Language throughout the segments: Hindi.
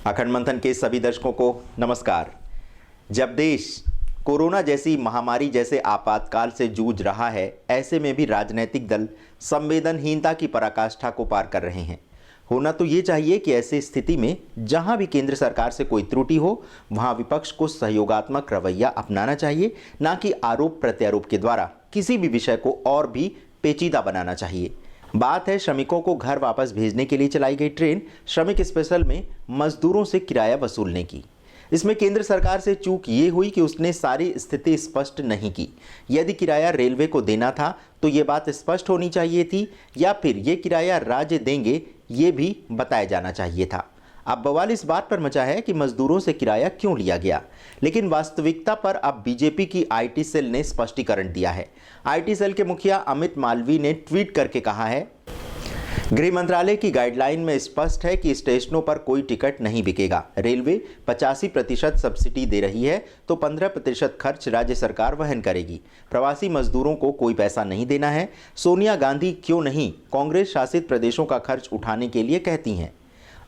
अखंड मंथन के सभी दर्शकों को नमस्कार। जब देश कोरोना जैसी महामारी जैसे आपातकाल से जूझ रहा है, ऐसे में भी राजनीतिक दल संवेदनहीनता की पराकाष्ठा को पार कर रहे हैं। होना तो ये चाहिए कि ऐसी स्थिति में जहां भी केंद्र सरकार से कोई त्रुटि हो, वहां विपक्ष को सहयोगात्मक रवैया अपनाना चाहिए, ना कि आरोप प्रत्यारोप के द्वारा किसी भी विषय को और भी पेचीदा बनाना चाहिए। बात है श्रमिकों को घर वापस भेजने के लिए चलाई गई ट्रेन श्रमिक स्पेशल में मजदूरों से किराया वसूलने की। इसमें केंद्र सरकार से चूक ये हुई कि उसने सारी स्थिति स्पष्ट नहीं की। यदि किराया रेलवे को देना था तो ये बात स्पष्ट होनी चाहिए थी, या फिर ये किराया राज्य देंगे ये भी बताया जाना चाहिए था। अब बवाल इस बात पर मचा है कि मजदूरों से किराया क्यों लिया गया, लेकिन वास्तविकता पर अब बीजेपी की आईटी सेल ने स्पष्टीकरण दिया है। आईटी सेल के मुखिया अमित मालवीय ने ट्वीट करके कहा है, गृह मंत्रालय की गाइडलाइन में स्पष्ट है कि स्टेशनों पर कोई टिकट नहीं बिकेगा। रेलवे 85% सब्सिडी दे रही है तो 15% खर्च राज्य सरकार वहन करेगी। प्रवासी मजदूरों को कोई पैसा नहीं देना है। सोनिया गांधी क्यों नहीं कांग्रेस शासित प्रदेशों का खर्च उठाने के लिए कहती हैं।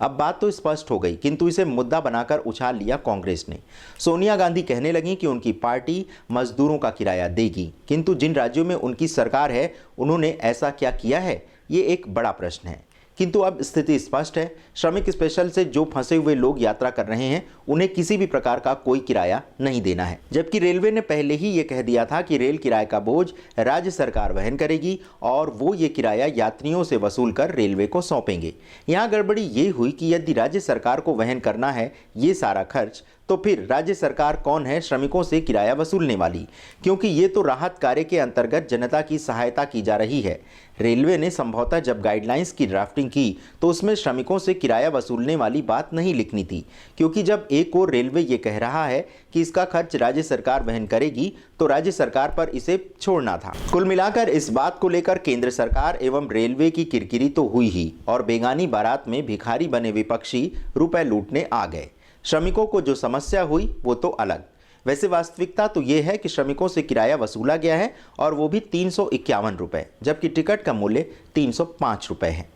अब बात तो स्पष्ट हो गई, किंतु इसे मुद्दा बनाकर उछाल लिया कांग्रेस ने। सोनिया गांधी कहने लगी कि उनकी पार्टी मजदूरों का किराया देगी, किंतु जिन राज्यों में उनकी सरकार है उन्होंने ऐसा क्या किया है, ये एक बड़ा प्रश्न है। किंतु अब स्थिति स्पष्ट है, श्रमिक स्पेशल से जो फंसे हुए लोग यात्रा कर रहे हैं उन्हें किसी भी प्रकार का कोई किराया नहीं देना है, जबकि रेलवे ने पहले ही ये कह दिया था कि रेल किराए का बोझ राज्य सरकार वहन करेगी और वो ये किराया यात्रियों से वसूल कर रेलवे को सौंपेंगे। यहाँ गड़बड़ी ये हुई कि यदि राज्य सरकार को वहन करना है ये सारा खर्च, तो फिर राज्य सरकार कौन है श्रमिकों से किराया वसूलने वाली, क्योंकि ये तो राहत कार्य के अंतर्गत जनता की सहायता की जा रही है। रेलवे ने संभवतः जब गाइडलाइंस की ड्राफ्टिंग की तो उसमें श्रमिकों से किराया वसूलने वाली बात नहीं लिखनी थी, क्योंकि जब एक और रेलवे ये कह रहा है कि इसका खर्च राज्य सरकार वहन करेगी तो राज्य सरकार पर इसे छोड़ना था। कुल मिलाकर इस बात को लेकर केंद्र सरकार एवं रेलवे की किरकिरी तो हुई ही, और बेगानी बारात में भिखारी बने विपक्षी रुपए लूटने आ गए। श्रमिकों को जो समस्या हुई वो तो अलग। वैसे वास्तविकता तो ये है कि श्रमिकों से किराया वसूला गया है और वो भी 351 रुपये, जबकि टिकट का मूल्य 305 रुपये है।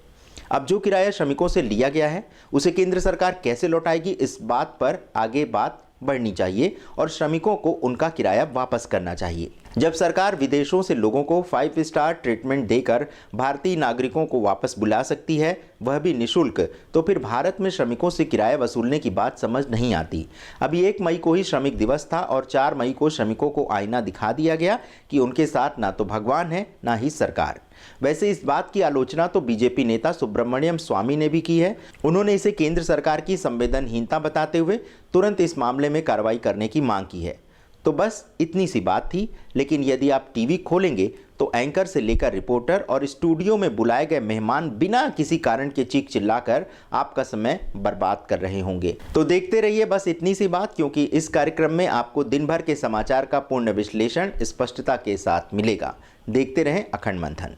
अब जो किराया श्रमिकों से लिया गया है उसे केंद्र सरकार कैसे लौटाएगी, इस बात पर आगे बात बढ़नी चाहिए और श्रमिकों को उनका किराया वापस करना चाहिए। जब सरकार विदेशों से लोगों को 5 स्टार ट्रीटमेंट देकर भारतीय नागरिकों को वापस बुला सकती है, वह भी निःशुल्क, तो फिर भारत में श्रमिकों से किराया वसूलने की बात समझ नहीं आती। अभी 1 मई को ही श्रमिक दिवस था और 4 मई को श्रमिकों को आईना दिखा दिया गया कि उनके साथ ना तो भगवान है ना ही सरकार। वैसे इस बात की आलोचना तो बीजेपी नेता सुब्रमण्यम स्वामी ने भी की है। उन्होंने इसे केंद्र सरकार की संवेदनहीनता बताते हुए तुरंत इस मामले में कार्रवाई करने की मांग की है। तो बस इतनी सी बात थी, लेकिन यदि आप टीवी खोलेंगे तो एंकर से लेकर रिपोर्टर और स्टूडियो में बुलाए गए मेहमान बिना किसी कारण के चीख चिल्लाकर आपका समय बर्बाद कर रहे होंगे। तो देखते रहिए बस इतनी सी बात, क्योंकि इस कार्यक्रम में आपको दिन भर के समाचार का पूर्ण विश्लेषण स्पष्टता के साथ मिलेगा। देखते रहें अखंड मंथन।